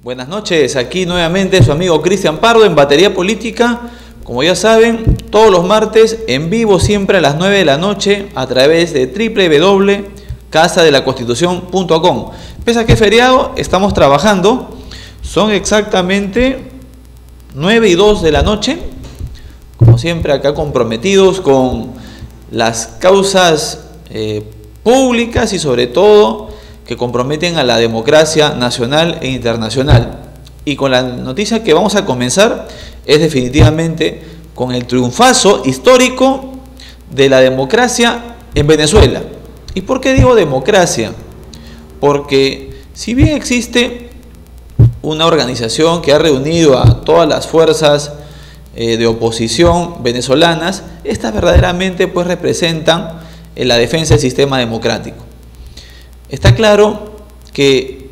Buenas noches, aquí nuevamente su amigo Cristian Pardo en Batería Política. Como ya saben, todos los martes en vivo, siempre a las 9 de la noche a través de www.casadelaconstitucion.com. Pese a que es feriado, estamos trabajando. Son exactamente 9 y 2 de la noche. Como siempre, acá comprometidos con las causas públicas y sobre todo que comprometen a la democracia nacional e internacional. Y con la noticia que vamos a comenzar es definitivamente con el triunfazo histórico de la democracia en Venezuela. ¿Y por qué digo democracia? Porque si bien existe una organización que ha reunido a todas las fuerzas de oposición venezolanas, estas verdaderamente pues representan la defensa del sistema democrático. Está claro que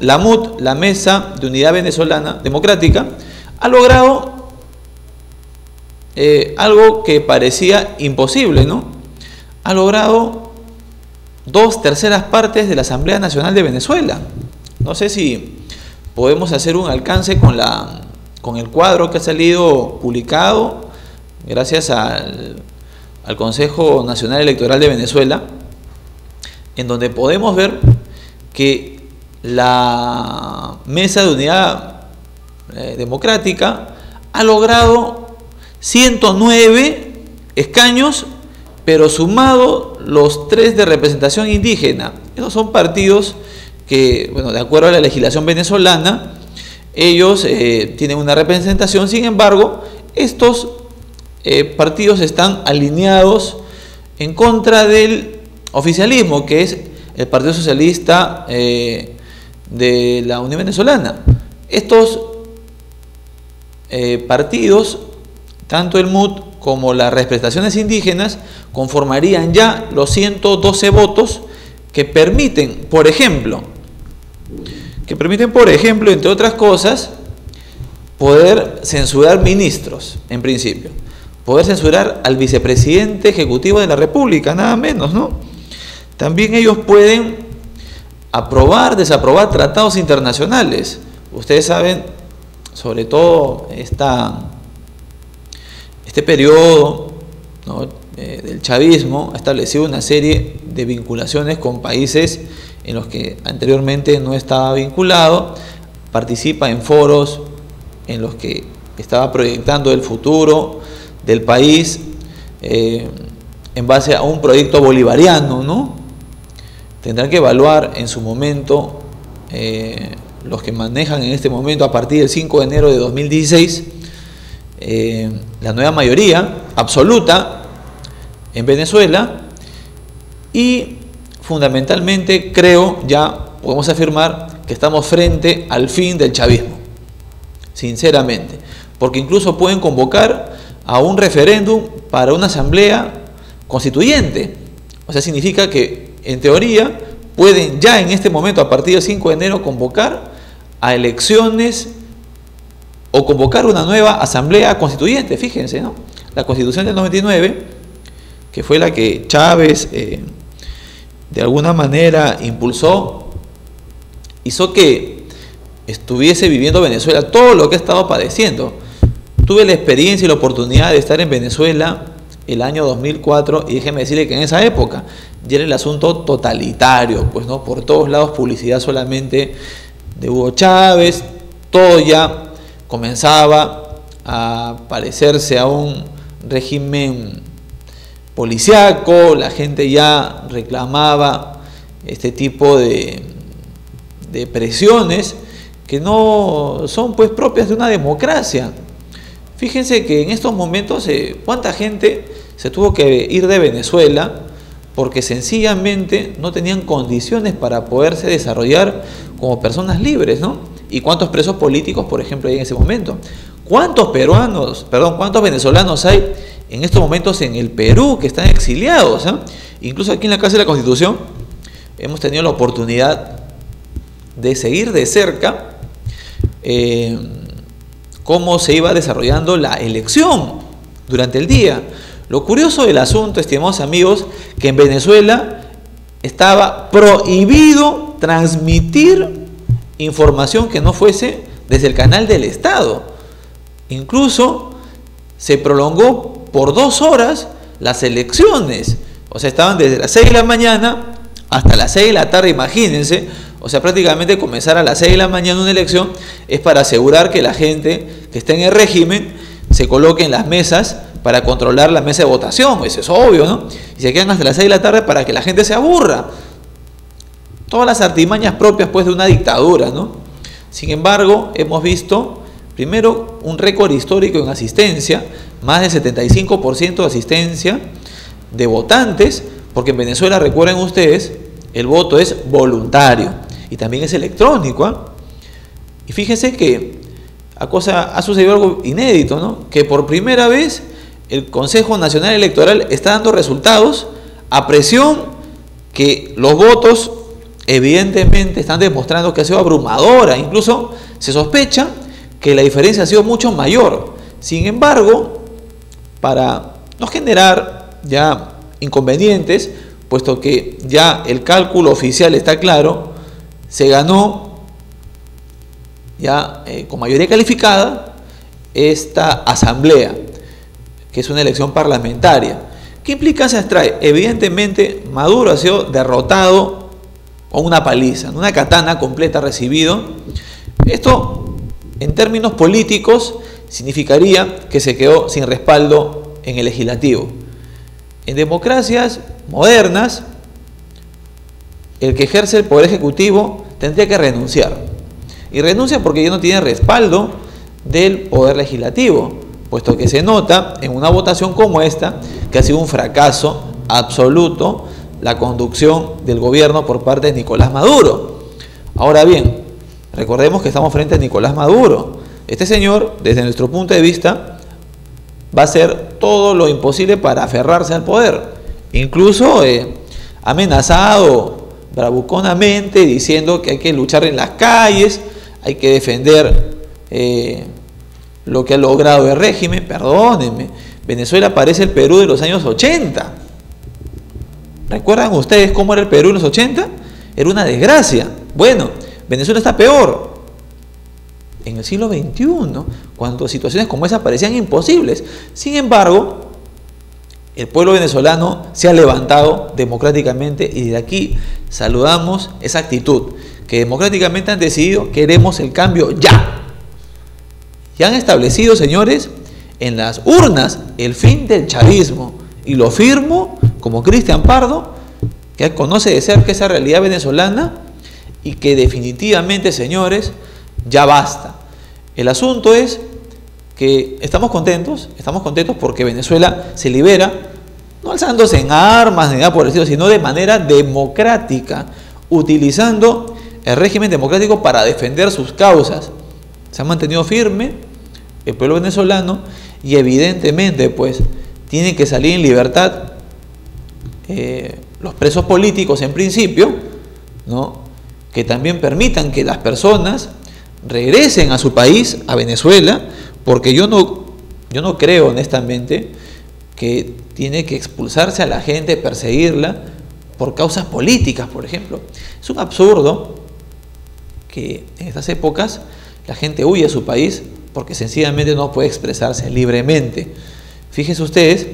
la Mesa de Unidad Venezolana Democrática ha logrado algo que parecía imposible, ¿no? Ha logrado 2/3 partes de la Asamblea Nacional de Venezuela. No sé si podemos hacer un alcance con el cuadro que ha salido publicado gracias al Consejo Nacional Electoral de Venezuela, en donde podemos ver que la Mesa de Unidad Democrática ha logrado 109 escaños, pero sumado los 3 de representación indígena. Esos son partidos que, bueno, de acuerdo a la legislación venezolana, ellos tienen una representación. Sin embargo, estos partidos están alineados en contra del oficialismo, que es el Partido Socialista de la Unión Venezolana. Estos partidos, tanto el MUD como las representaciones indígenas, conformarían ya los 112 votos que permiten, por ejemplo, entre otras cosas, poder censurar ministros, en principio, poder censurar al vicepresidente ejecutivo de la República, nada menos, ¿no? También ellos pueden aprobar, desaprobar tratados internacionales. Ustedes saben, sobre todo este periodo, ¿no?, del chavismo ha establecido una serie de vinculaciones con países en los que anteriormente no estaba vinculado, participa en foros en los que estaba proyectando el futuro del país en base a un proyecto bolivariano, ¿no? Tendrán que evaluar en su momento los que manejan en este momento, a partir del 5 de enero de 2016, la nueva mayoría absoluta en Venezuela, y fundamentalmente creo, ya podemos afirmar que estamos frente al fin del chavismo, sinceramente, porque incluso pueden convocar a un referéndum para una asamblea constituyente. O sea, significa que en teoría pueden ya en este momento, a partir del 5 de enero, convocar a elecciones o convocar una nueva asamblea constituyente. Fíjense, ¿no? La Constitución del 99, que fue la que Chávez de alguna manera impulsó, hizo que estuviese viviendo Venezuela todo lo que ha estado padeciendo. Tuve la experiencia y la oportunidad de estar en Venezuela el año 2004 y déjeme decirle que en esa época ya era el asunto totalitario, pues, ¿no? Por todos lados publicidad solamente de Hugo Chávez, todo ya comenzaba a parecerse a un régimen policíaco, la gente ya reclamaba este tipo de presiones que no son pues propias de una democracia. Fíjense que en estos momentos cuánta gente se tuvo que ir de Venezuela porque sencillamente no tenían condiciones para poderse desarrollar como personas libres, ¿no? Y cuántos presos políticos, por ejemplo, hay en ese momento. ¿Cuántos venezolanos hay en estos momentos en el Perú que están exiliados, ¿eh? Incluso aquí en la Casa de la Constitución hemos tenido la oportunidad de seguir de cerca cómo se iba desarrollando la elección durante el día. Lo curioso del asunto, estimados amigos, que en Venezuela estaba prohibido transmitir información que no fuese desde el canal del Estado. Incluso se prolongó por 2 horas las elecciones. O sea, estaban desde las 6 de la mañana hasta las 6 de la tarde, imagínense. O sea, prácticamente comenzar a las 6 de la mañana una elección es para asegurar que la gente que está en el régimen se coloque en las mesas para controlar la mesa de votación. Eso es obvio, ¿no? Y se quedan hasta las 6 de la tarde para que la gente se aburra. Todas las artimañas propias, pues, de una dictadura, ¿no? Sin embargo, hemos visto, primero, un récord histórico en asistencia, más del 75% de asistencia de votantes, porque en Venezuela, recuerden ustedes, el voto es voluntario y también es electrónico, ¿eh? Y fíjense que ha sucedido algo inédito, ¿no? Que por primera vez el Consejo Nacional Electoral está dando resultados a presión que los votos evidentemente están demostrando que ha sido abrumadora. Incluso se sospecha que la diferencia ha sido mucho mayor. Sin embargo, para no generar ya inconvenientes, puesto que ya el cálculo oficial está claro, se ganó ya con mayoría calificada esta asamblea, que es una elección parlamentaria. ¿Qué implicancias trae? Evidentemente, Maduro ha sido derrotado con una paliza, una katana completa recibido. Esto, en términos políticos, significaría que se quedó sin respaldo en el legislativo. En democracias modernas, el que ejerce el poder ejecutivo tendría que renunciar. Y renuncia porque ya no tiene respaldo del poder legislativo, puesto que se nota en una votación como esta que ha sido un fracaso absoluto la conducción del gobierno por parte de Nicolás Maduro. Ahora bien, recordemos que estamos frente a Nicolás Maduro. Este señor, desde nuestro punto de vista, va a hacer todo lo imposible para aferrarse al poder. Incluso ha amenazado bravuconamente diciendo que hay que luchar en las calles, hay que defender lo que ha logrado el régimen. Perdónenme, Venezuela parece el Perú de los años 80. ¿Recuerdan ustedes cómo era el Perú en los 80? Era una desgracia. Bueno, Venezuela está peor en el siglo XXI, cuando situaciones como esa parecían imposibles. Sin embargo, el pueblo venezolano se ha levantado democráticamente y desde aquí saludamos esa actitud, que democráticamente han decidido: queremos el cambio ya. Y han establecido, señores, en las urnas el fin del chavismo. Y lo firmo como Cristian Pardo, que conoce de cerca esa realidad venezolana y que definitivamente, señores, ya basta. El asunto es que estamos contentos porque Venezuela se libera, no alzándose en armas ni nada por el estilo, sino de manera democrática, utilizando el régimen democrático para defender sus causas. Se ha mantenido firme el pueblo venezolano y evidentemente, pues, tienen que salir en libertad los presos políticos en principio, ¿no? Que también permitan que las personas regresen a su país, a Venezuela, porque yo no creo honestamente que tiene que expulsarse a la gente, perseguirla por causas políticas, por ejemplo. Es un absurdo que en estas épocas la gente huye a su país porque sencillamente no puede expresarse libremente. Fíjense ustedes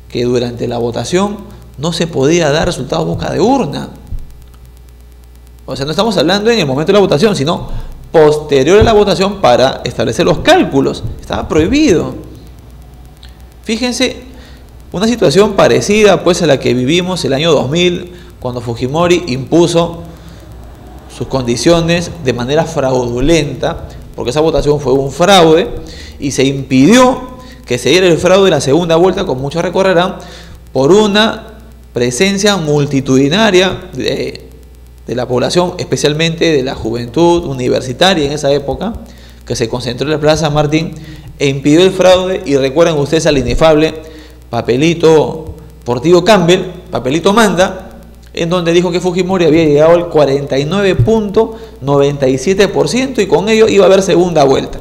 que durante la votación no se podía dar resultados boca de urna. O sea, no estamos hablando en el momento de la votación, sino posterior a la votación para establecer los cálculos. Estaba prohibido. Fíjense, una situación parecida pues a la que vivimos el año 2000, cuando Fujimori impuso sus condiciones de manera fraudulenta, porque esa votación fue un fraude y se impidió que se diera el fraude en la segunda vuelta, como muchos recordarán, por una presencia multitudinaria de la población, especialmente de la juventud universitaria en esa época, que se concentró en la Plaza San Martín e impidió el fraude. Y recuerdan ustedes al inefable papelito Portillo Campbell, papelito Manda, en donde dijo que Fujimori había llegado al 49.97% y con ello iba a haber segunda vuelta.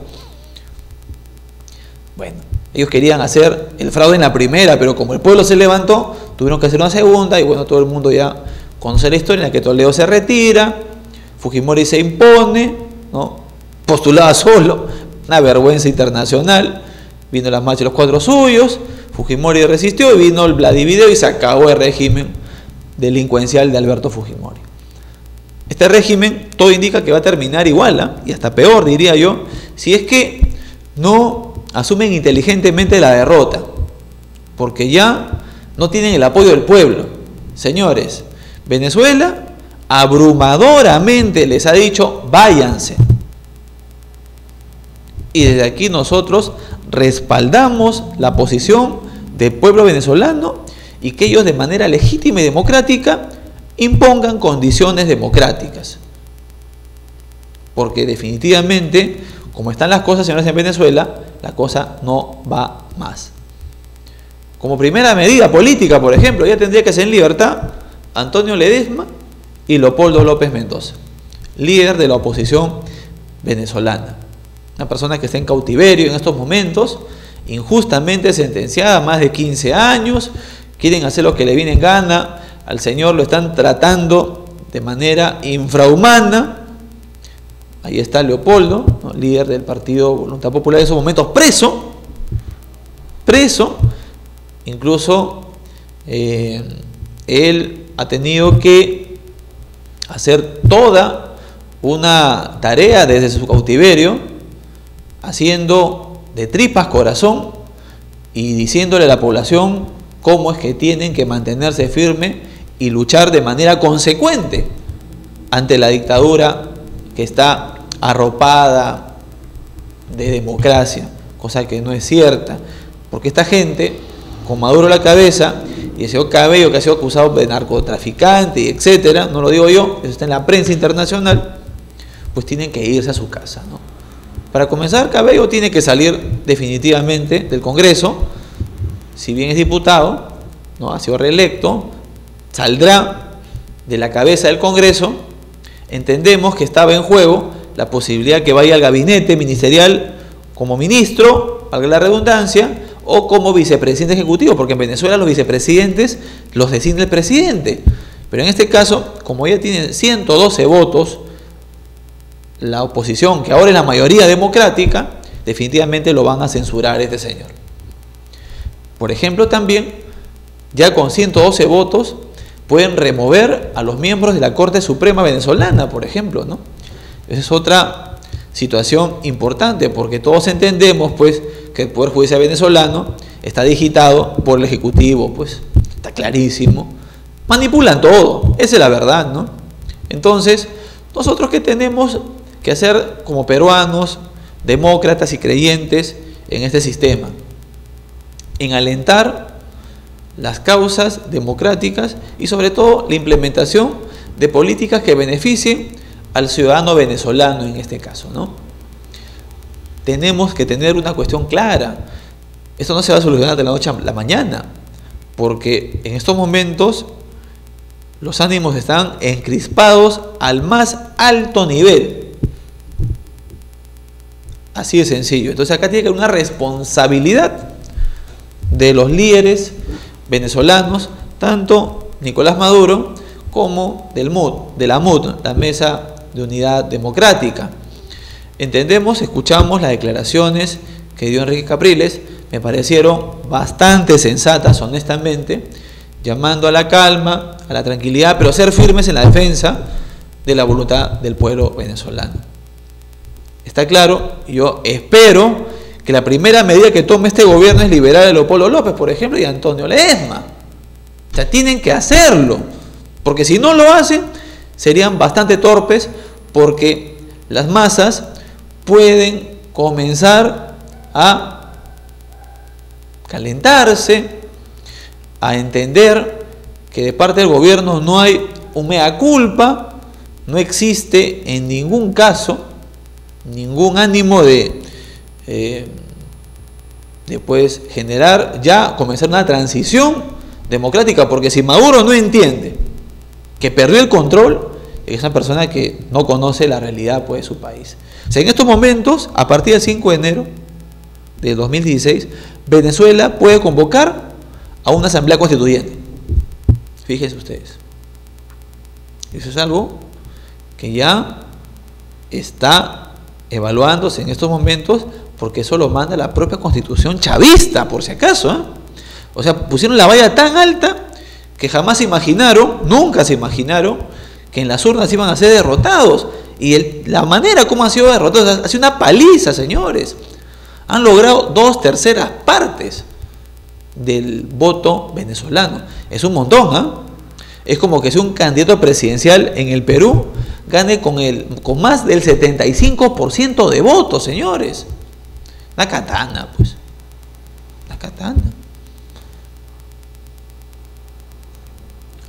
Bueno, ellos querían hacer el fraude en la primera, pero como el pueblo se levantó, tuvieron que hacer una segunda y bueno, todo el mundo ya conoce la historia en la que Toledo se retira, Fujimori se impone, ¿no? Postulaba solo, una vergüenza internacional. Vino la marcha de los cuatro suyos, Fujimori resistió y vino el Vladivideo y se acabó el régimen delincuencial de Alberto Fujimori. Este régimen, todo indica que va a terminar igual, y hasta peor, diría yo, si es que no asumen inteligentemente la derrota, porque ya no tienen el apoyo del pueblo. Señores, Venezuela abrumadoramente les ha dicho, váyanse. Y desde aquí nosotros respaldamos la posición del pueblo venezolano y que ellos de manera legítima y democrática impongan condiciones democráticas. Porque definitivamente, como están las cosas, señores, en Venezuela, la cosa no va más. Como primera medida política, por ejemplo, ya tendría que ser en libertad Antonio Ledesma y Leopoldo López Mendoza, líder de la oposición venezolana. Una persona que está en cautiverio en estos momentos, injustamente sentenciada a más de 15 años, quieren hacer lo que le viene en gana, al señor lo están tratando de manera infrahumana. Ahí está Leopoldo, ¿no? Líder del Partido Voluntad Popular en esos momentos, preso, incluso él ha tenido que hacer toda una tarea desde su cautiverio, haciendo de tripas corazón y diciéndole a la población cómo es que tienen que mantenerse firme y luchar de manera consecuente ante la dictadura que está arropada de democracia, cosa que no es cierta, porque esta gente, con Maduro a la cabeza, y el señor Cabello, que ha sido acusado de narcotraficante, y etcétera, no lo digo yo, eso está en la prensa internacional, pues tienen que irse a su casa, ¿no? Para comenzar, Cabello tiene que salir definitivamente del Congreso. Si bien es diputado, ¿no? Ha sido reelecto, saldrá de la cabeza del Congreso. Entendemos que estaba en juego la posibilidad que vaya al gabinete ministerial como ministro, valga la redundancia, o como vicepresidente ejecutivo, porque en Venezuela los vicepresidentes los designa el presidente. Pero en este caso, como ya tienen 112 votos, la oposición, que ahora es la mayoría democrática, definitivamente lo van a censurar a este señor. Por ejemplo, también, ya con 112 votos, pueden remover a los miembros de la Corte Suprema venezolana, por ejemplo, ¿no? Esa es otra situación importante, porque todos entendemos, pues, que el Poder Judicial venezolano está digitado por el Ejecutivo, pues, está clarísimo. Manipulan todo, esa es la verdad, ¿no? Entonces, nosotros que tenemos que hacer como peruanos, demócratas y creyentes en este sistema, en alentar las causas democráticas y sobre todo la implementación de políticas que beneficien al ciudadano venezolano en este caso, ¿no? Tenemos que tener una cuestión clara. Esto no se va a solucionar de la noche a la mañana, porque en estos momentos los ánimos están encrispados al más alto nivel. Así de sencillo. Entonces acá tiene que haber una responsabilidad de los líderes venezolanos, tanto Nicolás Maduro como del MUD, de la MUD, la Mesa de Unidad Democrática. Entendemos, escuchamos las declaraciones que dio Enrique Capriles, me parecieron bastante sensatas, honestamente, llamando a la calma, a la tranquilidad, pero ser firmes en la defensa de la voluntad del pueblo venezolano. Está claro, yo espero que la primera medida que tome este gobierno es liberar a Leopoldo López, por ejemplo, y a Antonio Ledesma. O sea, tienen que hacerlo, porque si no lo hacen, serían bastante torpes, porque las masas pueden comenzar a calentarse, a entender que de parte del gobierno no hay un mea culpa, no existe en ningún caso ningún ánimo de pues generar ya, comenzar una transición democrática, porque si Maduro no entiende que perdió el control, es una persona que no conoce la realidad, pues, de su país. O sea, en estos momentos, a partir del 5 de enero de 2016, Venezuela puede convocar a una asamblea constituyente. Fíjense ustedes. Eso es algo que ya está evaluándose en estos momentos, porque eso lo manda la propia Constitución chavista, por si acaso, ¿eh? O sea, pusieron la valla tan alta que jamás se imaginaron, nunca se imaginaron, que en las urnas iban a ser derrotados. Y la manera como han sido derrotados, ha sido una paliza, señores. Han logrado 2/3 partes del voto venezolano. Es un montón, ¿ah? Es como que si un candidato presidencial en el Perú gane con más del 75% de votos, señores. Una katana, pues. Una katana.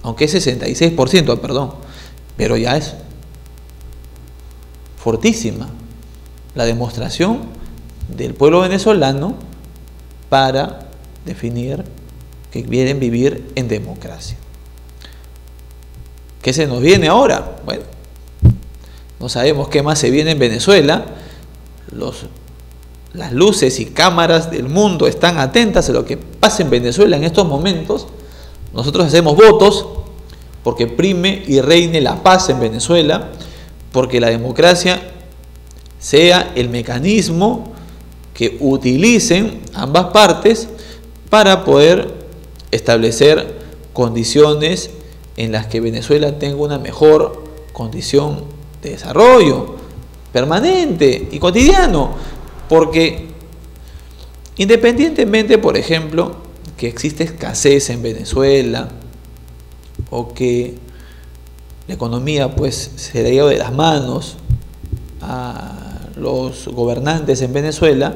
Aunque es 66%, perdón. Pero ya es fortísima la demostración del pueblo venezolano para definir que quieren vivir en democracia. ¿Qué se nos viene ahora? Bueno, no sabemos qué más se viene en Venezuela. Las luces y cámaras del mundo están atentas a lo que pasa en Venezuela en estos momentos. Nosotros hacemos votos porque prime y reine la paz en Venezuela, porque la democracia sea el mecanismo que utilicen ambas partes para poder establecer condiciones en las que Venezuela tenga una mejor condición de desarrollo permanente y cotidiano, porque independientemente, por ejemplo, que existe escasez en Venezuela o que la economía pues se le ha ido de las manos a los gobernantes en Venezuela,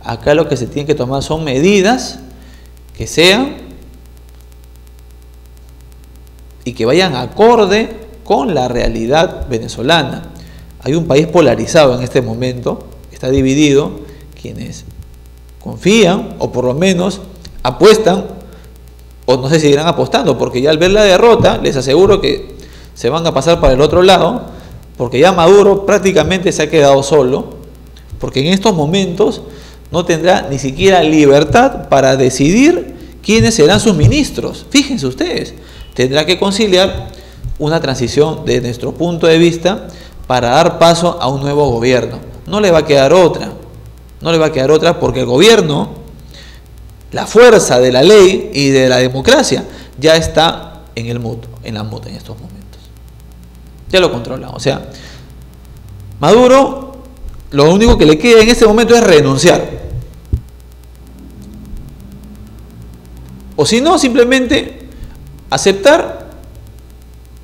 acá lo que se tiene que tomar son medidas que sean y que vayan acorde con la realidad venezolana. Hay un país polarizado en este momento, está dividido, quienes confían o por lo menos apuestan, o no sé si irán apostando, porque ya al ver la derrota les aseguro que se van a pasar para el otro lado, porque ya Maduro prácticamente se ha quedado solo, porque en estos momentos no tendrá ni siquiera libertad para decidir quiénes serán sus ministros. Fíjense ustedes, tendrá que conciliar una transición desde nuestro punto de vista para dar paso a un nuevo gobierno. No le va a quedar otra, no le va a quedar otra, porque el gobierno, la fuerza de la ley y de la democracia ya está en la MUD en estos momentos. Ya lo controlan. O sea, Maduro, lo único que le queda en este momento es renunciar. O si no, simplemente aceptar,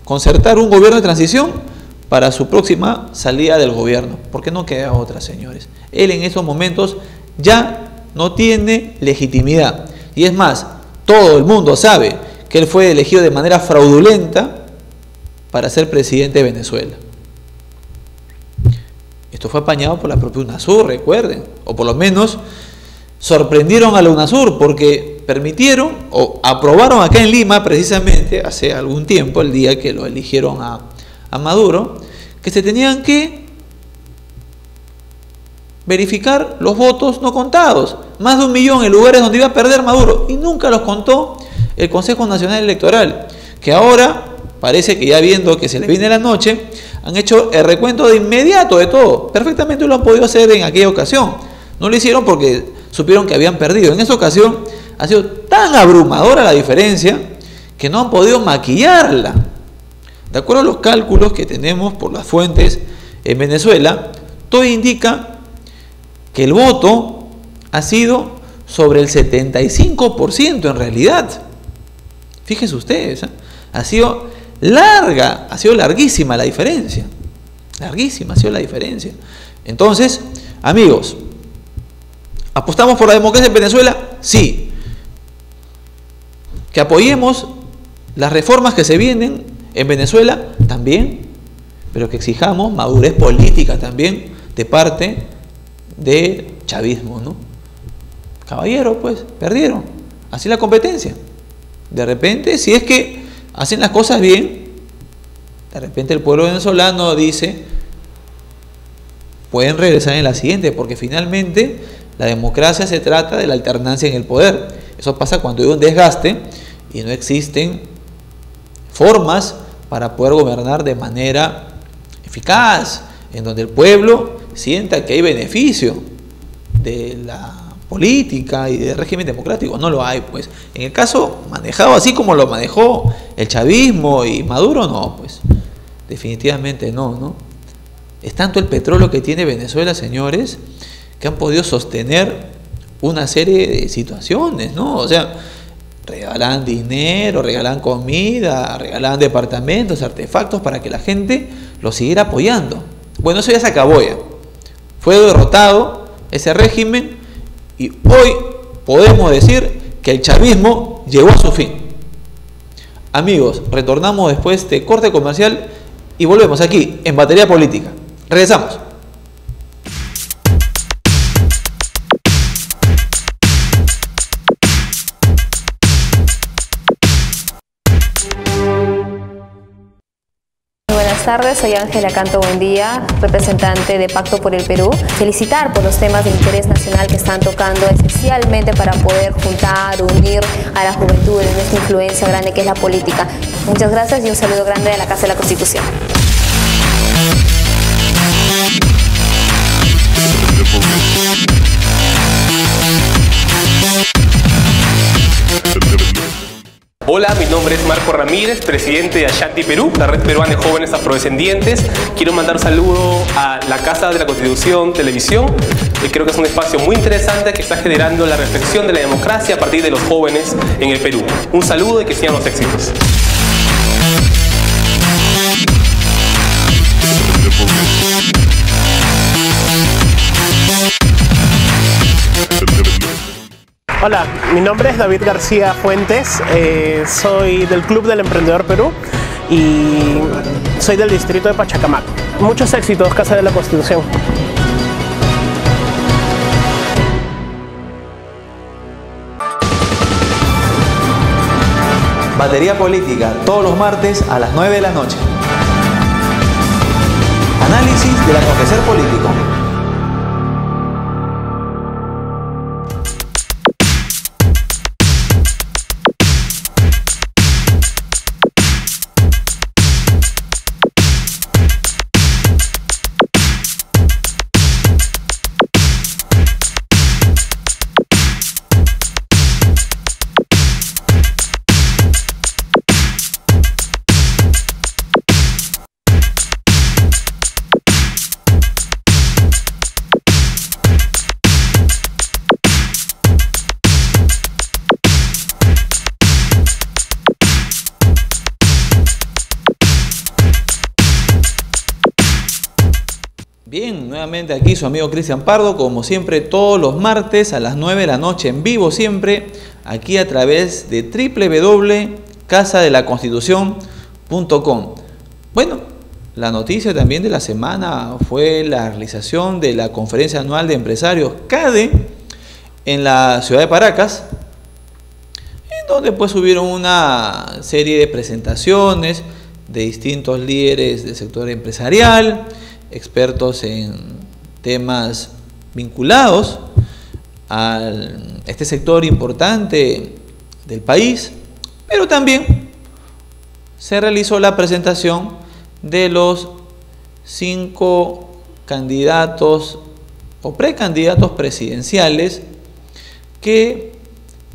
concertar un gobierno de transición para su próxima salida del gobierno. Porque no queda otra, señores. Él en estos momentos ya no tiene legitimidad. Y es más, todo el mundo sabe que él fue elegido de manera fraudulenta para ser presidente de Venezuela. Esto fue apañado por la propia UNASUR, recuerden, o por lo menos sorprendieron a la UNASUR porque permitieron o aprobaron acá en Lima, precisamente hace algún tiempo, el día que lo eligieron a Maduro, que se tenían que verificar los votos no contados, más de 1 millón en lugares donde iba a perder Maduro, y nunca los contó el Consejo Nacional Electoral, que ahora parece que ya viendo que se le viene la noche, han hecho el recuento de inmediato de todo. Perfectamente lo han podido hacer en aquella ocasión. No lo hicieron porque supieron que habían perdido. En esa ocasión ha sido tan abrumadora la diferencia que no han podido maquillarla. De acuerdo a los cálculos que tenemos por las fuentes en Venezuela, todo indica que el voto ha sido sobre el 75% en realidad. Fíjense ustedes, ¿eh? Ha sido larga, ha sido larguísima la diferencia. Larguísima ha sido la diferencia. Entonces, amigos, ¿apostamos por la democracia en Venezuela? Sí. ¿Que apoyemos las reformas que se vienen en Venezuela? También. Pero que exijamos madurez política también de parte del chavismo, ¿no? Caballero, pues, perdieron. Así la competencia. De repente, si es que hacen las cosas bien, de repente el pueblo venezolano dice, pueden regresar en la siguiente, porque finalmente la democracia se trata de la alternancia en el poder. Eso pasa cuando hay un desgaste y no existen formas para poder gobernar de manera eficaz, en donde el pueblo sienta que hay beneficio de la política y del régimen democrático. No lo hay, pues. En el caso manejado así como lo manejó el chavismo y Maduro, no, pues. Definitivamente no, ¿no? Es tanto el petróleo que tiene Venezuela, señores, que han podido sostener una serie de situaciones, ¿no? O sea, regalan dinero, regalan comida, regalan departamentos, artefactos para que la gente lo siguiera apoyando. Bueno, eso ya se acabó ya. Fue derrotado ese régimen y hoy podemos decir que el chavismo llegó a su fin. Amigos, retornamos después de este corte comercial y volvemos aquí en Batería Política. Regresamos. Buenas tardes, soy Ángela Canto Buendía, representante de Pacto por el Perú. Felicitar por los temas de interés nacional que están tocando, especialmente para poder juntar, unir a la juventud en esta influencia grande que es la política. Muchas gracias y un saludo grande de la Casa de la Constitución. Hola, mi nombre es Marco Ramírez, presidente de Ashanti Perú, la red peruana de jóvenes afrodescendientes. Quiero mandar un saludo a la Casa de la Constitución Televisión. Creo que es un espacio muy interesante que está generando la reflexión de la democracia a partir de los jóvenes en el Perú. Un saludo y que sigan los éxitos. Hola, mi nombre es David García Fuentes, soy del Club del Emprendedor Perú y soy del distrito de Pachacamac. Muchos éxitos, Casa de la Constitución. Batería Política, todos los martes a las 9 de la noche. Análisis del acontecer político. Bien, nuevamente aquí su amigo Cristian Pardo, como siempre todos los martes a las 9 de la noche en vivo siempre, aquí a través de www.casadelaconstitucion.com. Bueno, la noticia también de la semana fue la realización de la conferencia anual de empresarios CADE en la ciudad de Paracas, en donde pues hubieron una serie de presentaciones de distintos líderes del sector empresarial, expertos en temas vinculados a este sector importante del país, pero también se realizó la presentación de los 5 candidatos o precandidatos presidenciales que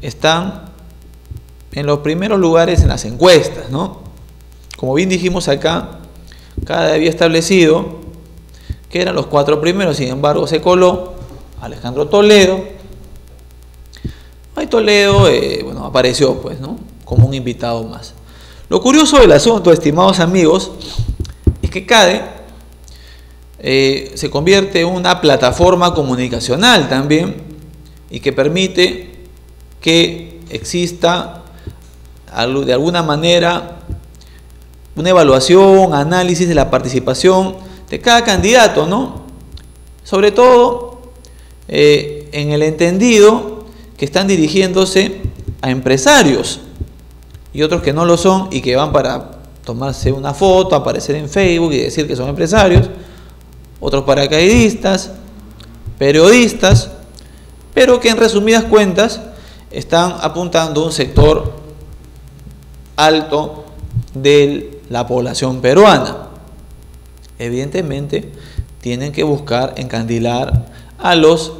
están en los primeros lugares en las encuestas, ¿no? Como bien dijimos acá, CADE había establecido que eran los 4 primeros, sin embargo se coló Alejandro Toledo. Ahí Toledo bueno, apareció pues, ¿no?, como un invitado más. Lo curioso del asunto, estimados amigos, es que CADE se convierte en una plataforma comunicacional también y que permite que exista de alguna manera una evaluación, análisis de la participación de cada candidato, ¿no? Sobre todo en el entendido que están dirigiéndose a empresarios y otros que no lo son y que van para tomarse una foto, aparecer en Facebook y decir que son empresarios, otros paracaidistas, periodistas, pero que en resumidas cuentas están apuntando a un sector alto de la población peruana. evidentemente tienen que buscar encandilar a los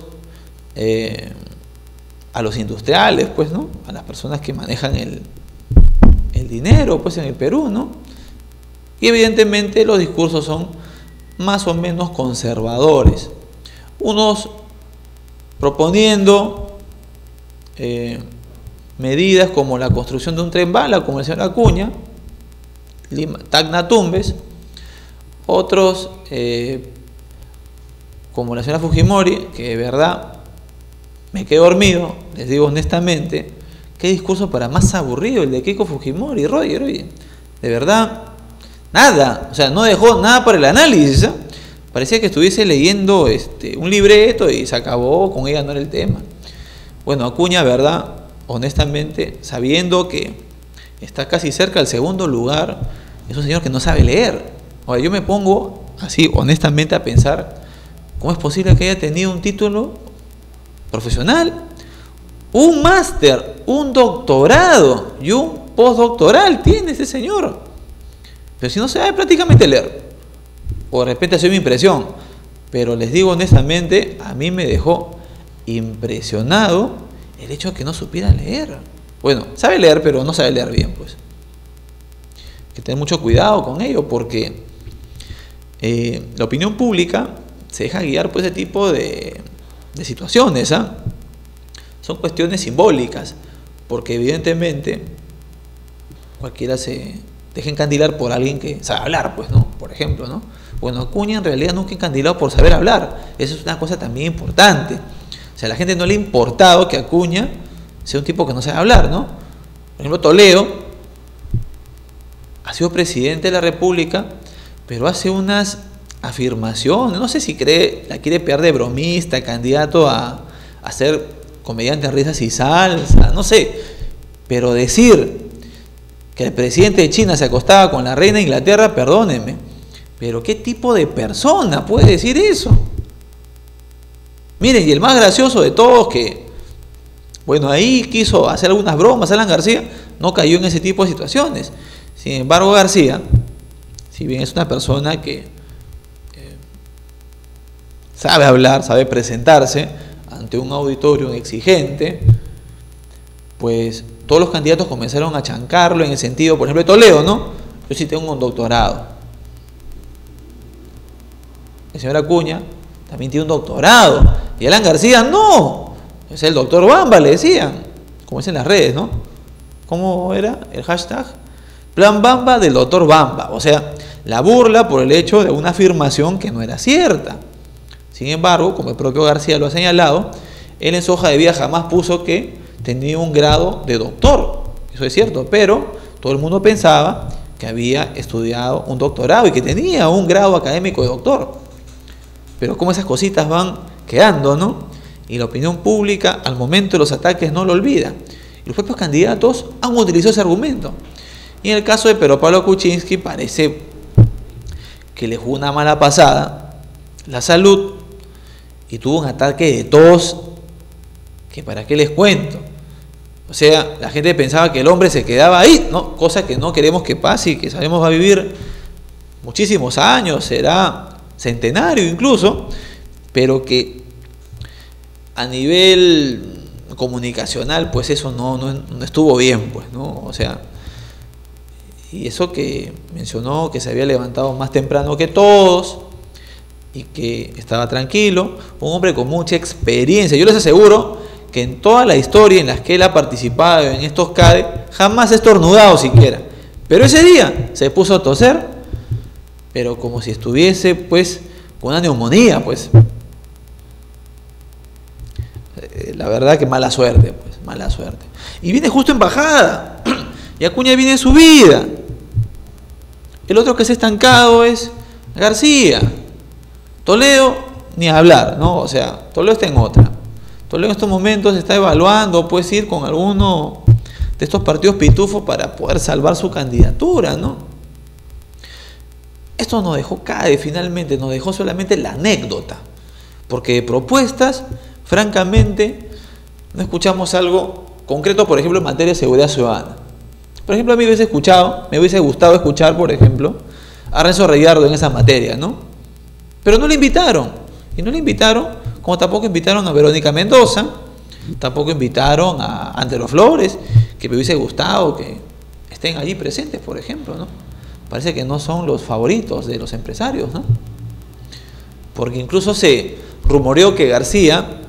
industriales, pues, ¿no? A las personas que manejan el dinero, pues, en el Perú, ¿no? Y evidentemente los discursos son más o menos conservadores. Unos proponiendo medidas como la construcción de un tren bala, como el señor Acuña, Tacna Tumbes, otros como la señora Fujimori, que de verdad me quedé dormido, les digo honestamente, qué discurso para más aburrido el de Keiko Fujimori, Roger, oye, de verdad, nada, o sea, no dejó nada para el análisis, ¿eh? Parecía que estuviese leyendo un libreto y se acabó, con ella no era el tema. Bueno, Acuña, verdad, honestamente, sabiendo que está casi cerca del segundo lugar, es un señor que no sabe leer. Ahora, yo me pongo así, honestamente, a pensar, ¿cómo es posible que haya tenido un título profesional, un máster, un doctorado y un postdoctoral tiene ese señor? Pero si no sabe prácticamente leer, o de repente ha sido mi impresión, pero les digo honestamente, a mí me dejó impresionado el hecho de que no supiera leer. Bueno, sabe leer, pero no sabe leer bien, pues. Hay que tener mucho cuidado con ello, porque la opinión pública se deja guiar por ese tipo de situaciones, ¿ah? Son cuestiones simbólicas, porque evidentemente cualquiera se deja encandilar por alguien que sabe hablar, pues, ¿no? Por ejemplo, ¿no? Bueno, Acuña en realidad nunca encandilado por saber hablar. Eso es una cosa también importante. O sea, a la gente no le ha importado que Acuña sea un tipo que no sabe hablar, ¿no? Por ejemplo, Toledo ha sido presidente de la República, pero hace unas afirmaciones, no sé si la quiere pegar de bromista, candidato a ser comediante en risas y salsa, no sé, pero decir que el presidente de China se acostaba con la reina de Inglaterra, perdónenme, pero ¿qué tipo de persona puede decir eso? Miren, y el más gracioso de todos, que bueno, ahí quiso hacer algunas bromas, Alan García no cayó en ese tipo de situaciones. Sin embargo, García, si bien es una persona que sabe hablar, sabe presentarse ante un auditorio exigente, pues todos los candidatos comenzaron a chancarlo en el sentido, por ejemplo, de Toledo, ¿no? Yo sí tengo un doctorado. El señor Acuña también tiene un doctorado. Y Alan García, no. Es el doctor Bamba, le decían. Como es en las redes, ¿no? ¿Cómo era el hashtag? Plan Bamba del doctor Bamba. O sea, la burla por el hecho de una afirmación que no era cierta. Sin embargo, como el propio García lo ha señalado, él en su hoja de vida jamás puso que tenía un grado de doctor. Eso es cierto, pero todo el mundo pensaba que había estudiado un doctorado y que tenía un grado académico de doctor. Pero como esas cositas van quedando, ¿no? Y la opinión pública al momento de los ataques no lo olvida. Y los propios candidatos han utilizado ese argumento. Y en el caso de Pedro Pablo Kuczynski parece que le jugó una mala pasada la salud y tuvo un ataque de tos que para qué les cuento. O sea, la gente pensaba que el hombre se quedaba ahí, ¿no? Cosa que no queremos que pase y que sabemos va a vivir muchísimos años, será centenario incluso, pero que a nivel comunicacional pues eso no estuvo bien, pues, ¿no? O sea, y eso que mencionó que se había levantado más temprano que todos y que estaba tranquilo, un hombre con mucha experiencia. Yo les aseguro que en toda la historia en la que él ha participado en estos CADE jamás ha estornudado siquiera, pero ese día se puso a toser, pero como si estuviese pues con una neumonía, pues. La verdad que mala suerte, pues, mala suerte. Y viene justo en bajada, y Acuña viene en subida. El otro que se ha estancado es García. Toledo, ni hablar, ¿no? O sea, Toledo está en otra. Toledo en estos momentos está evaluando, puede ir con alguno de estos partidos pitufos para poder salvar su candidatura, ¿no? Esto nos dejó CADE finalmente, nos dejó solamente la anécdota, porque de propuestas, francamente, no escuchamos algo concreto, por ejemplo, en materia de seguridad ciudadana. Por ejemplo, a mí me hubiese gustado escuchar, por ejemplo, a Renzo Reyardo en esa materia, ¿no? Pero no le invitaron. Y no le invitaron, como tampoco invitaron a Verónica Mendoza, tampoco invitaron a Antero Flores, que me hubiese gustado que estén allí presentes, por ejemplo, ¿no? Parece que no son los favoritos de los empresarios, ¿no? Porque incluso se rumoreó que García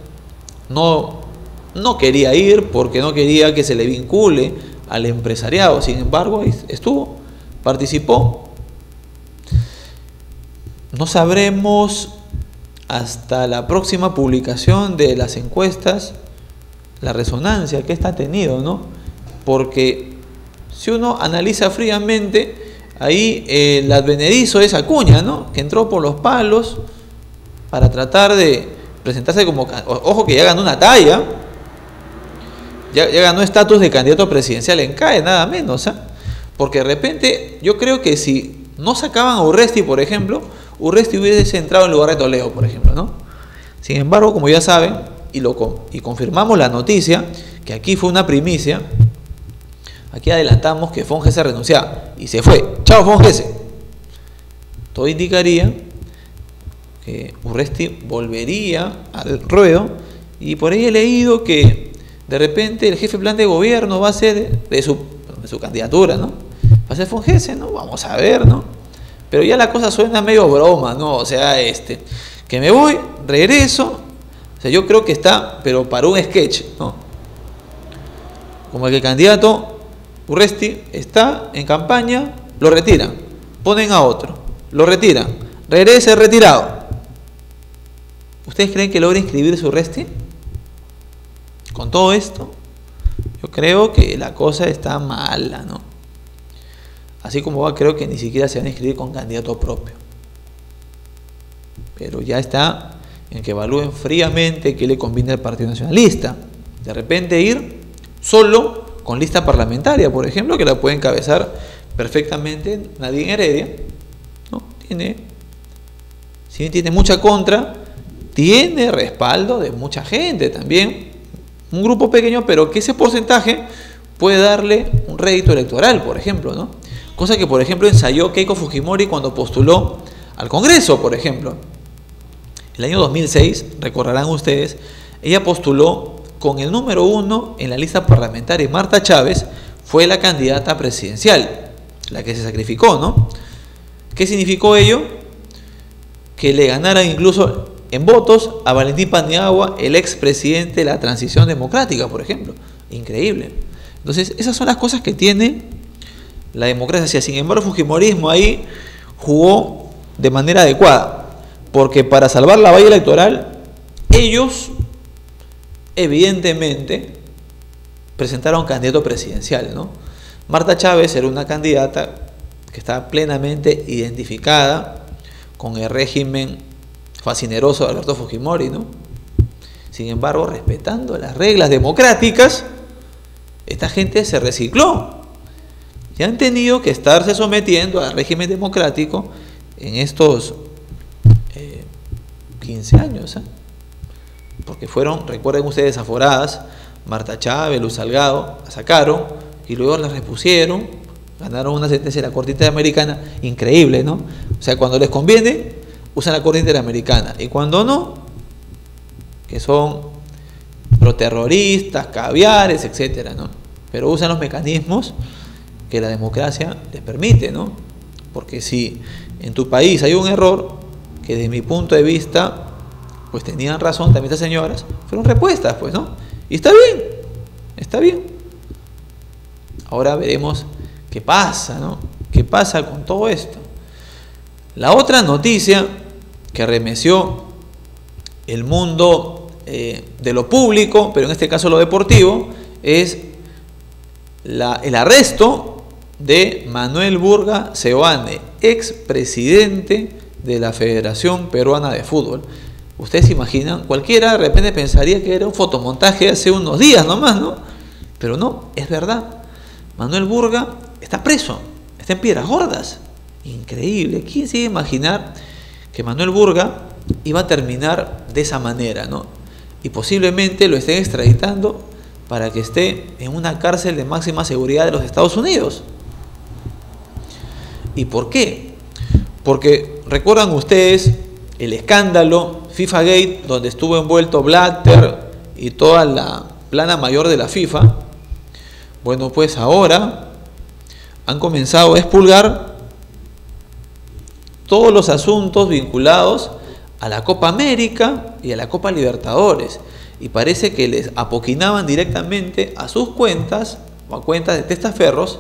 no quería ir porque no quería que se le vincule al empresariado. Sin embargo, estuvo, participó. No sabremos hasta la próxima publicación de las encuestas la resonancia que esta ha tenido, ¿no? Porque si uno analiza fríamente, ahí el advenedizo es Acuña, ¿no? Que entró por los palos para tratar de presentarse como... Ojo que ya ganó una talla, ya ganó estatus de candidato presidencial en CAE, nada menos, ¿eh? Porque de repente, yo creo que si no sacaban a Urresti, por ejemplo, Urresti hubiese entrado en lugar de Toledo, por ejemplo, ¿no? Sin embargo, como ya saben, y confirmamos la noticia, que aquí fue una primicia, aquí adelantamos que Fongese renunciaba y se fue. ¡Chao, Fongese! Todo indicaría que Urresti volvería al ruedo, y por ahí he leído que de repente el jefe de plan de gobierno va a ser de su candidatura, ¿no? Va a ser Fongese, ¿no? Vamos a ver, ¿no? Pero ya la cosa suena medio broma, ¿no? O sea, que me voy, regreso. O sea, yo creo que está, pero para un sketch, ¿no? Como el que el candidato Urresti está en campaña, lo retiran, ponen a otro, lo retiran, regresa retirado. ¿Ustedes creen que logra inscribirse Urresti? Con todo esto, yo creo que la cosa está mala, ¿no? Así como va, creo que ni siquiera se van a inscribir con candidato propio. Pero ya está en que evalúen fríamente qué le conviene al Partido Nacionalista. De repente ir solo con lista parlamentaria, por ejemplo, que la puede encabezar perfectamente Nadine Heredia, ¿no? Si bien tiene mucha contra, tiene respaldo de mucha gente también. Un grupo pequeño, pero que ese porcentaje puede darle un rédito electoral, por ejemplo, ¿no? Cosa que, por ejemplo, ensayó Keiko Fujimori cuando postuló al Congreso, por ejemplo. El año 2006, recordarán ustedes, ella postuló con el número 1 en la lista parlamentaria. Marta Chávez fue la candidata presidencial, la que se sacrificó, ¿no? ¿Qué significó ello? Que le ganaran incluso en votos a Valentín Paniagua, el expresidente de la Transición Democrática, por ejemplo. Increíble. Entonces, esas son las cosas que tiene la democracia. Sin embargo, el fujimorismo ahí jugó de manera adecuada, porque para salvar la valla electoral, ellos evidentemente presentaron candidato presidencial, ¿no? Marta Chávez era una candidata que estaba plenamente identificada con el régimen fascineroso de Alberto Fujimori, ¿no? Sin embargo, respetando las reglas democráticas, esta gente se recicló y han tenido que estarse sometiendo al régimen democrático en estos 15 años, ¿eh? Porque fueron, recuerden ustedes, desaforadas. Marta Chávez, Luz Salgado, la sacaron y luego la repusieron, ganaron una sentencia de la Corte Interamericana, increíble, ¿no? O sea, cuando les conviene, usan la Corte Interamericana, y cuando no, que son proterroristas, caviares, etcétera, ¿no? Pero usan los mecanismos que la democracia les permite, ¿no? Porque si en tu país hay un error, que desde mi punto de vista, pues tenían razón también estas señoras, fueron repuestas, pues, ¿no? Y está bien, está bien. Ahora veremos qué pasa, ¿no? ¿Qué pasa con todo esto? La otra noticia que arremeció el mundo de lo público, pero en este caso lo deportivo, es el arresto de Manuel Burga Seoane, expresidente de la Federación Peruana de Fútbol. Ustedes se imaginan, cualquiera de repente pensaría que era un fotomontaje hace unos días nomás, ¿no? Pero no, es verdad. Manuel Burga está preso, está en Piedras Gordas. Increíble. ¿Quién se iba a imaginar que Manuel Burga iba a terminar de esa manera, ¿no? Y posiblemente lo estén extraditando para que esté en una cárcel de máxima seguridad de los Estados Unidos. ¿Y por qué? Porque recuerdan ustedes el escándalo FIFA Gate, donde estuvo envuelto Blatter y toda la plana mayor de la FIFA. Bueno, pues ahora han comenzado a expulgar todos los asuntos vinculados a la Copa América y a la Copa Libertadores. Y parece que les apoquinaban directamente a sus cuentas o a cuentas de testaferros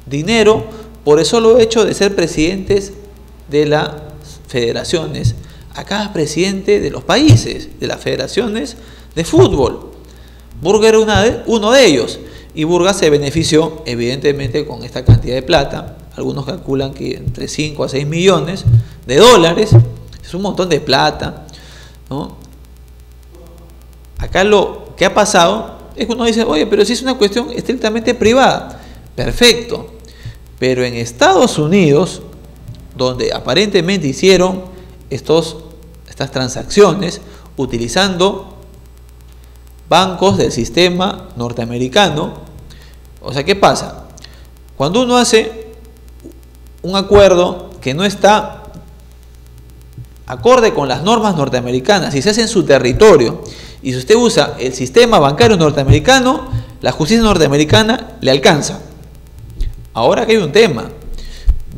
dinero por el solo hecho de ser presidentes de las federaciones, a cada presidente de los países, de las federaciones de fútbol. Burga era uno de ellos, y Burga se benefició evidentemente con esta cantidad de plata. Algunos calculan que entre 5 a 6 millones de dólares, es un montón de plata, ¿no? Acá lo que ha pasado es que uno dice, oye, pero si es una cuestión estrictamente privada, perfecto, pero en Estados Unidos, donde aparentemente hicieron estas transacciones utilizando bancos del sistema norteamericano, o sea, ¿qué pasa? Cuando uno hace un acuerdo que no está acorde con las normas norteamericanas y se hace en su territorio, y si usted usa el sistema bancario norteamericano, la justicia norteamericana le alcanza. Ahora que hay un tema,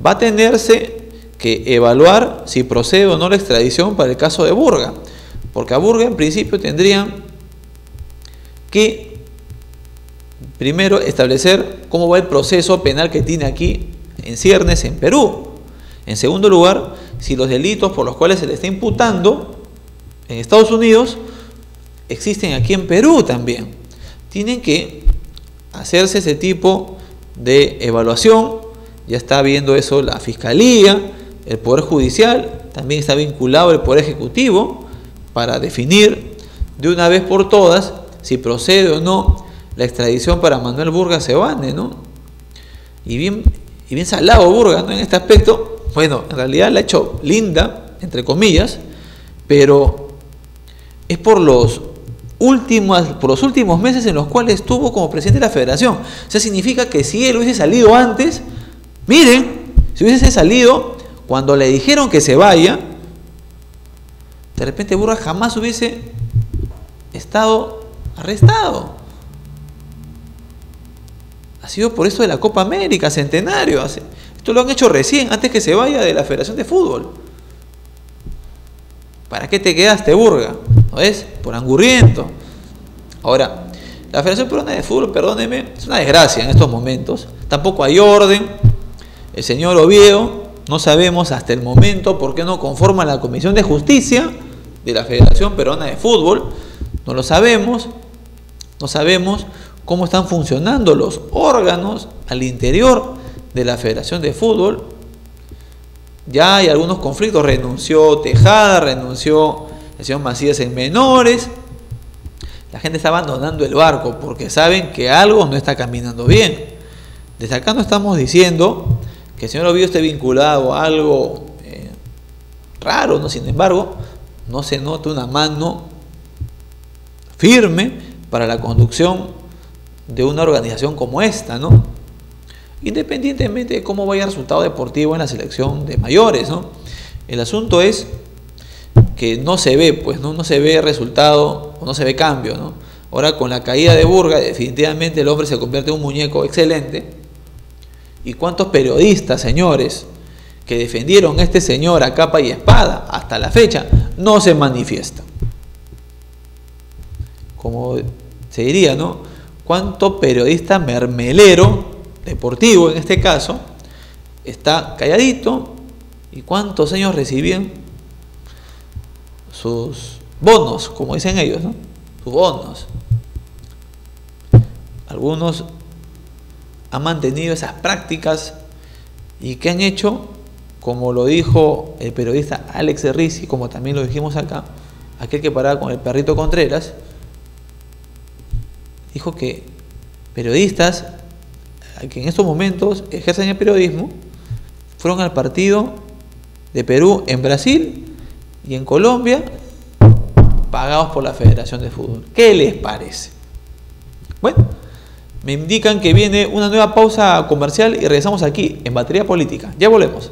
va a tenerse que evaluar si procede o no la extradición para el caso de Burga, porque a Burga en principio tendrían que primero establecer cómo va el proceso penal que tiene aquí en ciernes en Perú. En segundo lugar, si los delitos por los cuales se le está imputando en Estados Unidos existen aquí en Perú también. Tienen que hacerse ese tipo de evaluación. Ya está viendo eso la Fiscalía, el Poder Judicial, también está vinculado el Poder Ejecutivo para definir de una vez por todas si procede o no la extradición para Manuel Burga Seoane, ¿no? Y bien salado Burga, ¿no? En este aspecto. Bueno, en realidad la ha hecho linda, entre comillas, pero es por los últimos meses en los cuales estuvo como presidente de la federación. O sea, significa que si él hubiese salido antes, miren, si hubiese salido cuando le dijeron que se vaya, de repente Burga jamás hubiese estado arrestado. Ha sido por eso de la Copa América, centenario. Esto lo han hecho recién, antes que se vaya de la Federación de Fútbol. ¿Para qué te quedaste, Burga? ¿No ves? Por angurriento. Ahora, la Federación Peruana de Fútbol, perdóneme, es una desgracia en estos momentos. Tampoco hay orden. El señor Oviedo, no sabemos hasta el momento por qué no conforma la Comisión de Justicia de la Federación Peruana de Fútbol. No lo sabemos. No sabemos cómo están funcionando los órganos al interior de la Federación de Fútbol. Ya hay algunos conflictos, renunció Tejada, renunció el señor Macías en menores. La gente está abandonando el barco porque saben que algo no está caminando bien. Desde acá no estamos diciendo que el señor Oviedo esté vinculado a algo raro, ¿no? Sin embargo, no se nota una mano firme para la conducción de una organización como esta, ¿no? Independientemente de cómo vaya el resultado deportivo en la selección de mayores, ¿no? El asunto es que no se ve, pues, ¿no? No se ve resultado, o no se ve cambio, ¿no? Ahora, con la caída de Burga, definitivamente el hombre se convierte en un muñeco excelente. ¿Y cuántos periodistas, señores, que defendieron a este señor a capa y espada hasta la fecha, no se manifiestan? Como se diría, ¿no? ¿Cuánto periodista mermelero deportivo, en este caso, está calladito? ¿Y cuántos años recibían sus bonos, como dicen ellos, ¿no? Sus bonos. Algunos han mantenido esas prácticas y que han hecho, como lo dijo el periodista Alex Rizzi, como también lo dijimos acá, aquel que paraba con el perrito Contreras, dijo que periodistas que en estos momentos ejercen el periodismo fueron al partido de Perú en Brasil y en Colombia pagados por la Federación de Fútbol. ¿Qué les parece? Bueno, me indican que viene una nueva pausa comercial y regresamos aquí en Batería Política. Ya volvemos.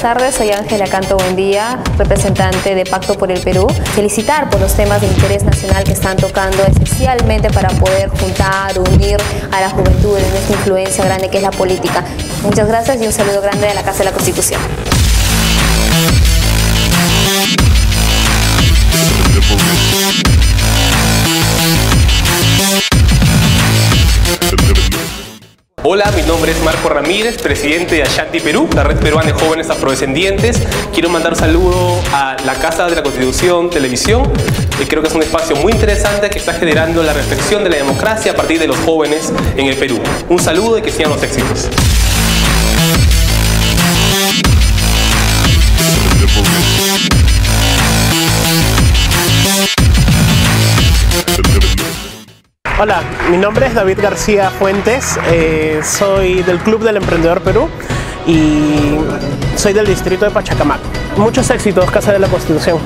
buenas tardes, soy Ángela Canto Buendía, representante de Pacto por el Perú. Felicitar por los temas de interés nacional que están tocando esencialmente para poder juntar, unir a la juventud en esta influencia grande que es la política. Muchas gracias y un saludo grande de la Casa de la Constitución. Hola, mi nombre es Marco Ramírez, presidente de Ashanti Perú, la red peruana de jóvenes afrodescendientes. Quiero mandar un saludo a la Casa de la Constitución Televisión. Creo que es un espacio muy interesante que está generando la reflexión de la democracia a partir de los jóvenes en el Perú. Un saludo y que sigan los éxitos. Hola, mi nombre es David García Fuentes, soy del Club del Emprendedor Perú y soy del distrito de Pachacamac. Muchos éxitos, Casa de la Constitución.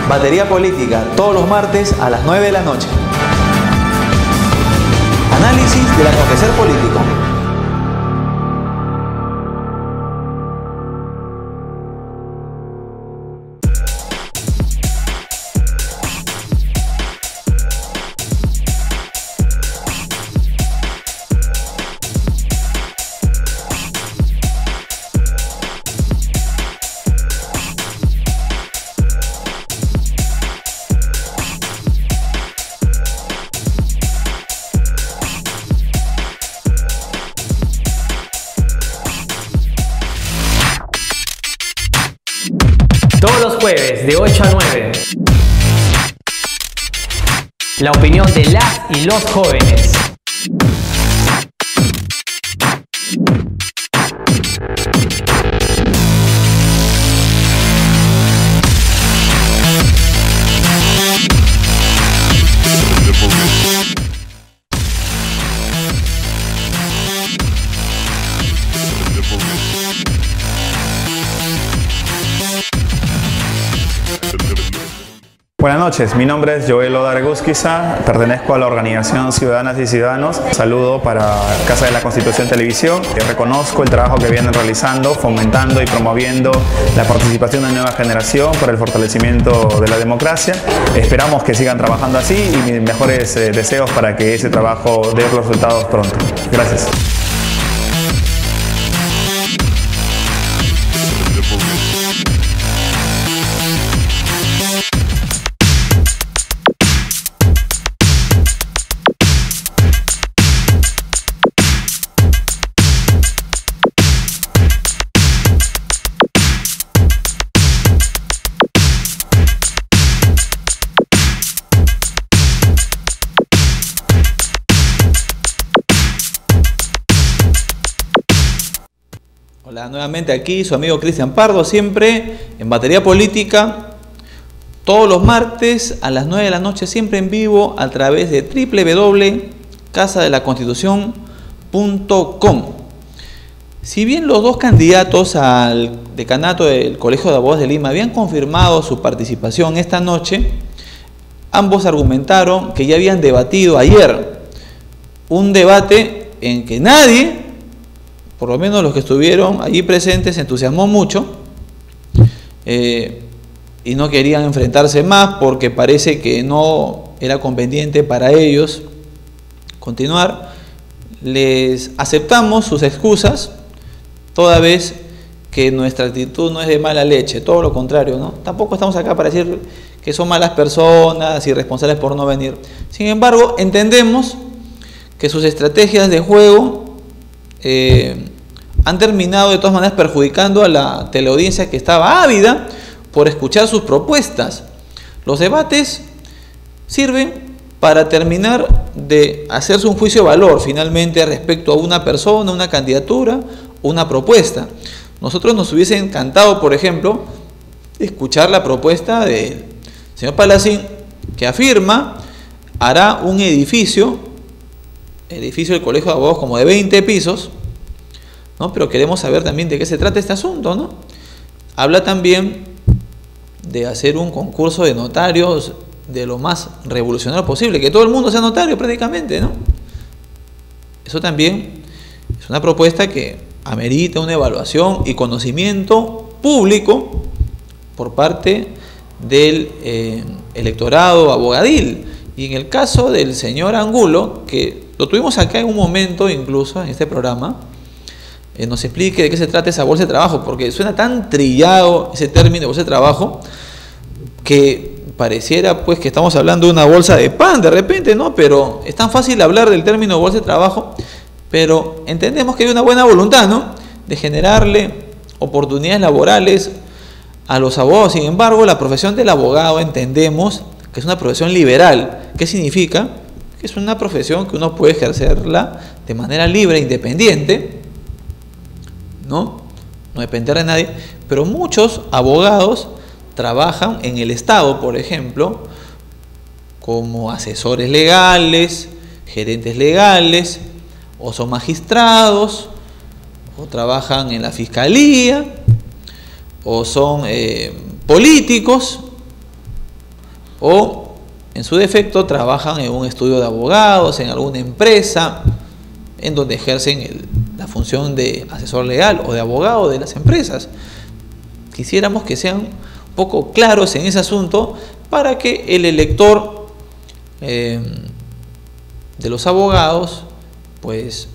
Batería Política, todos los martes a las 9 de la noche. Análisis del acontecer político. Todos los jueves de 8 a 9. La opinión de las y los jóvenes. Buenas noches, mi nombre es Joel Odargusquiza, pertenezco a la organización Ciudadanas y Ciudadanos. Saludo para Casa de la Constitución Televisión. Reconozco el trabajo que vienen realizando, fomentando y promoviendo la participación de la nueva generación para el fortalecimiento de la democracia. Esperamos que sigan trabajando así y mis mejores deseos para que ese trabajo dé los resultados pronto. Gracias. Hola, nuevamente aquí su amigo Cristian Pardo, siempre en Batería Política, todos los martes a las 9 de la noche, siempre en vivo a través de www.casadelaconstitucion.com. Si bien los dos candidatos al decanato del Colegio de Abogados de Lima habían confirmado su participación esta noche, ambos argumentaron que ya habían debatido ayer, un debate en que nadie, por lo menos los que estuvieron allí presentes, se entusiasmó mucho y no querían enfrentarse más porque parece que no era conveniente para ellos continuar. Les aceptamos sus excusas, toda vez que nuestra actitud no es de mala leche, todo lo contrario, ¿no? Tampoco estamos acá para decir que son malas personas y responsables por no venir. Sin embargo, entendemos que sus estrategias de juego han terminado de todas maneras perjudicando a la teleaudiencia que estaba ávida por escuchar sus propuestas. Los debates sirven para terminar de hacerse un juicio de valor finalmente respecto a una persona, una candidatura, una propuesta. Nosotros nos hubiese encantado, por ejemplo, escuchar la propuesta del señor Palacín, que afirma hará un edificio del Colegio de Abogados como de 20 pisos, ¿no? Pero queremos saber también de qué se trata este asunto, ¿no? Habla también de hacer un concurso de notarios de lo más revolucionario posible, que todo el mundo sea notario prácticamente, ¿no? Eso también es una propuesta que amerita una evaluación y conocimiento público por parte del electorado abogadil. Y en el caso del señor Angulo, que lo tuvimos acá en un momento incluso en este programa, nos explique de qué se trata esa bolsa de trabajo, porque suena tan trillado ese término de bolsa de trabajo que pareciera pues que estamos hablando de una bolsa de pan de repente, ¿no? Pero es tan fácil hablar del término bolsa de trabajo, pero entendemos que hay una buena voluntad, ¿no?, de generarle oportunidades laborales a los abogados. Sin embargo, la profesión del abogado entendemos que es una profesión liberal. ¿Qué significa? Que es una profesión que uno puede ejercerla de manera libre, independiente, no depender de nadie, pero muchos abogados trabajan en el Estado, por ejemplo, como asesores legales, gerentes legales, o son magistrados, o trabajan en la fiscalía, o son políticos, o en su defecto trabajan en un estudio de abogados, en alguna empresa, en donde ejercen la función de asesor legal o de abogado de las empresas. Quisiéramos que sean un poco claros en ese asunto para que el elector de los abogados pues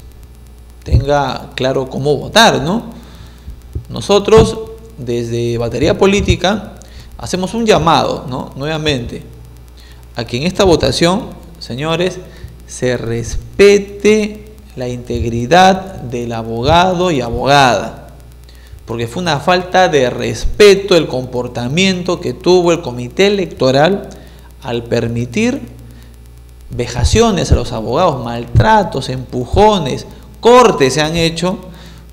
tenga claro cómo votar, ¿no? Nosotros desde Batería Política hacemos un llamado, ¿no?, nuevamente, a que en esta votación, señores, se respete la integridad del abogado y abogada, porque fue una falta de respeto el comportamiento que tuvo el comité electoral al permitir vejaciones a los abogados, maltratos, empujones, cortes se han hecho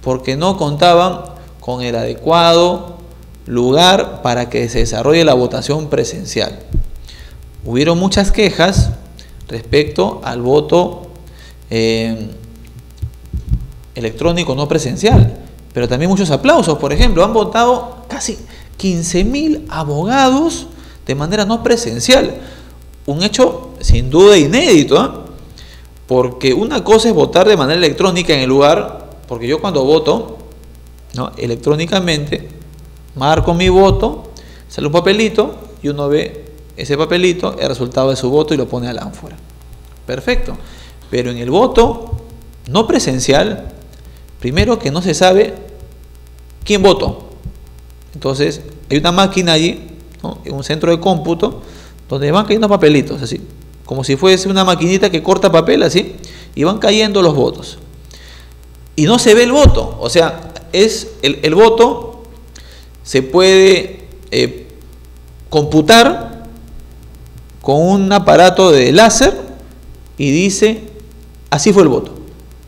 porque no contaban con el adecuado lugar para que se desarrolle la votación presencial. Hubieron muchas quejas respecto al voto electrónico no presencial, pero también muchos aplausos. Por ejemplo, han votado casi 15.000 abogados de manera no presencial, un hecho sin duda inédito, ¿eh? Porque una cosa es votar de manera electrónica en el lugar, porque yo cuando voto, ¿no?, electrónicamente, marco mi voto, sale un papelito y uno ve ese papelito, el resultado de su voto y lo pone al ánfora. Perfecto. Pero en el voto no presencial, primero que no se sabe quién votó. Entonces, hay una máquina allí, ¿no?, en un centro de cómputo, donde van cayendo papelitos, así, como si fuese una maquinita que corta papel, así, y van cayendo los votos. Y no se ve el voto, o sea, es el voto se puede computar con un aparato de láser y dice, así fue el voto.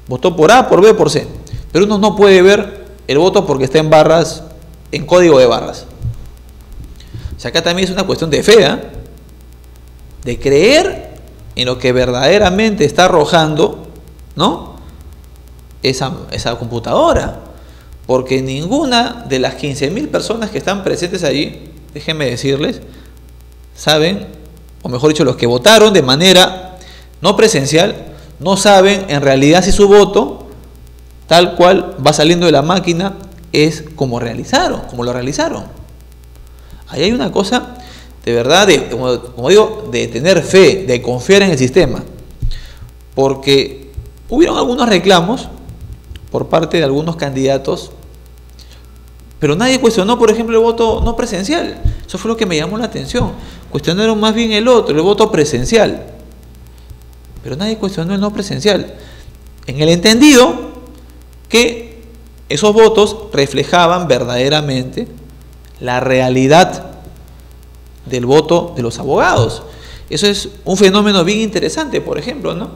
Votó por A, por B, por C. Pero uno no puede ver el voto porque está en barras, en código de barras. O sea, acá también es una cuestión de fe, ¿eh?, de creer en lo que verdaderamente está arrojando, ¿no?, esa computadora. Porque ninguna de las 15.000 personas que están presentes allí, déjenme decirles, saben, o mejor dicho, los que votaron de manera no presencial, no saben en realidad si su voto, tal cual va saliendo de la máquina, es como lo realizaron. Ahí hay una cosa de verdad, como digo, de tener fe, de confiar en el sistema. Porque hubieron algunos reclamos por parte de algunos candidatos, pero nadie cuestionó, por ejemplo, el voto no presencial. Eso fue lo que me llamó la atención. Cuestionaron más bien el voto presencial. Pero nadie cuestionó el no presencial, en el entendido que esos votos reflejaban verdaderamente la realidad del voto de los abogados. Eso es un fenómeno bien interesante, por ejemplo, ¿no?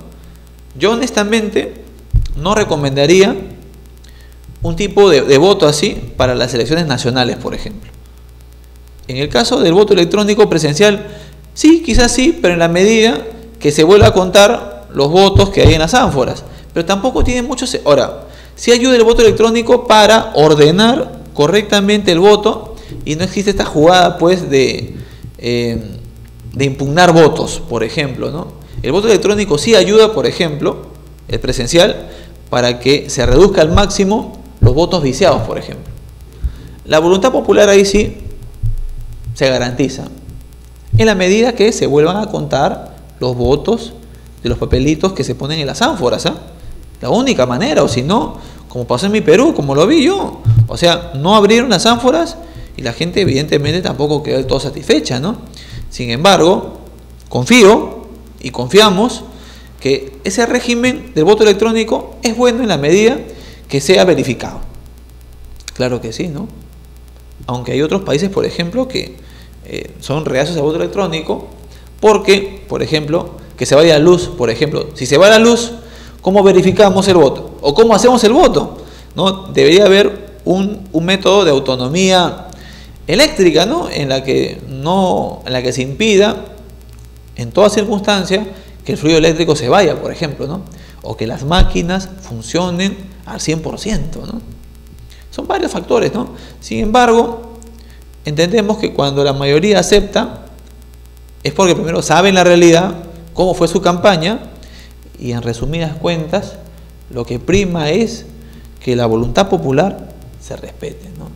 Yo honestamente no recomendaría un tipo de voto así para las elecciones nacionales, por ejemplo. En el caso del voto electrónico presencial, sí, quizás sí, pero en la medida que se vuelva a contar los votos que hay en las ánforas. Pero tampoco tiene mucho... Ahora, sí ayuda el voto electrónico para ordenar correctamente el voto y no existe esta jugada, pues, de de impugnar votos, por ejemplo, ¿no? El voto electrónico sí ayuda, por ejemplo, el presencial, para que se reduzca al máximo los votos viciados, por ejemplo. La voluntad popular ahí sí se garantiza, en la medida que se vuelvan a contar los votos de los papelitos que se ponen en las ánforas, ¿eh? La única manera, o si no, como pasó en mi Perú, como lo vi yo, o sea, no abrieron las ánforas y la gente evidentemente tampoco quedó del todo satisfecha, ¿no? Sin embargo, confío y confiamos que ese régimen del voto electrónico es bueno en la medida que sea verificado. Claro que sí, ¿no? Aunque hay otros países, por ejemplo, que son reacios al voto electrónico porque, por ejemplo, que se vaya la luz, por ejemplo, si se va la luz, ¿cómo verificamos el voto? ¿O cómo hacemos el voto? ¿No? Debería haber un método de autonomía eléctrica, ¿no? En la que se impida en toda circunstancia que el fluido eléctrico se vaya, por ejemplo, ¿no? O que las máquinas funcionen al 100%, ¿no? Son varios factores, ¿no? Sin embargo, entendemos que cuando la mayoría acepta es porque primero saben la realidad, cómo fue su campaña, y en resumidas cuentas lo que prima es que la voluntad popular se respete, ¿no?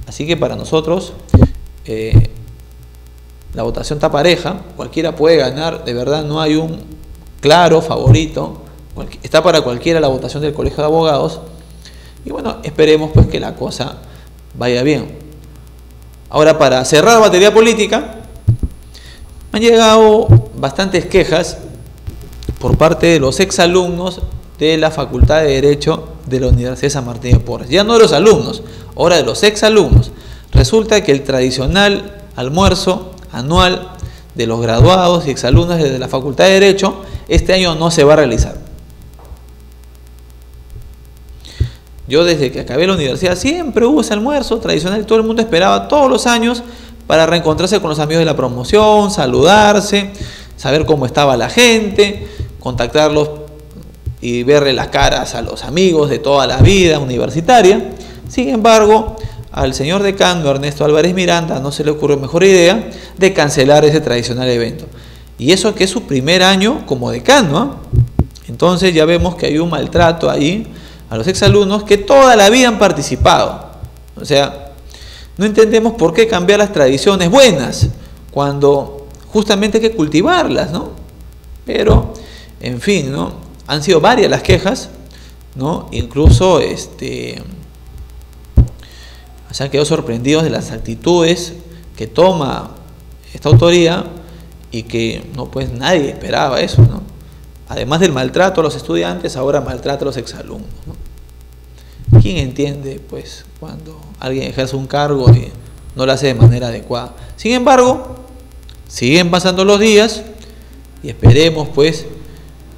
Así que para nosotros la votación está pareja, cualquiera puede ganar, de verdad no hay un claro favorito, está para cualquiera la votación del Colegio de Abogados, y bueno, esperemos pues que la cosa vaya bien. Ahora, para cerrar batería política, han llegado bastantes quejas por parte de los exalumnos de la Facultad de Derecho de la Universidad de San Martín de Porres. Ya no de los alumnos, ahora de los exalumnos. Resulta que el tradicional almuerzo anual de los graduados y exalumnos de la Facultad de Derecho este año no se va a realizar. Yo desde que acabé la universidad siempre hubo ese almuerzo tradicional, todo el mundo esperaba todos los años para reencontrarse con los amigos de la promoción, saludarse, saber cómo estaba la gente, contactarlos y verle las caras a los amigos de toda la vida universitaria. Sin embargo, al señor decano Ernesto Álvarez Miranda no se le ocurrió mejor idea de cancelar ese tradicional evento. Y eso que es su primer año como decano, ¿eh? Entonces ya vemos que hay un maltrato ahí a los exalumnos que toda la vida han participado. O sea, no entendemos por qué cambiar las tradiciones buenas cuando justamente hay que cultivarlas, ¿no? Pero, en fin, ¿no? Han sido varias las quejas, ¿no? Incluso se han quedado sorprendidos de las actitudes que toma esta autoría y que no, pues nadie esperaba eso, ¿no? Además del maltrato a los estudiantes, ahora maltrata a los exalumnos, ¿no? ¿Quién entiende, pues, cuando alguien ejerce un cargo y no lo hace de manera adecuada? Sin embargo, siguen pasando los días y esperemos, pues,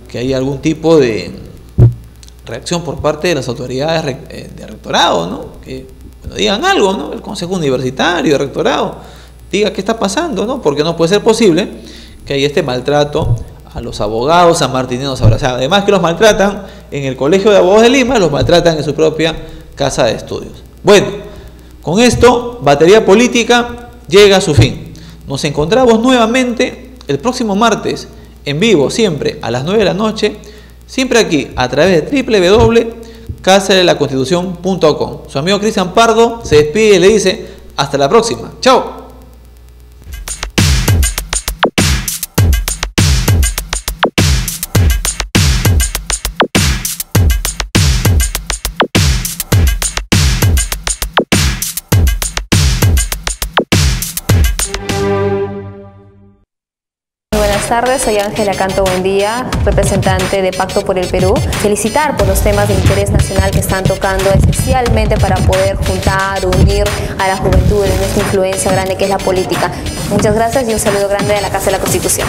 que haya algún tipo de reacción por parte de las autoridades de rectorado, ¿no? Que digan algo, ¿no? El Consejo Universitario de Rectorado diga qué está pasando, ¿no? Porque no puede ser posible que haya este maltrato a los abogados sanmartinianos ahora. O sea, además que los maltratan en el Colegio de Abogados de Lima, los maltratan en su propia casa de estudios. Bueno, con esto, batería política llega a su fin. Nos encontramos nuevamente el próximo martes, en vivo, siempre a las 9 de la noche, siempre aquí, a través de www.casadelaconstitucion.com. Su amigo Cristian Pardo se despide y le dice hasta la próxima. ¡Chao! Buenas tardes, soy Ángela Canto Buendía, representante de Pacto por el Perú. Felicitar por los temas de interés nacional que están tocando, especialmente para poder juntar, unir a la juventud en esta influencia grande que es la política. Muchas gracias y un saludo grande de la Casa de la Constitución.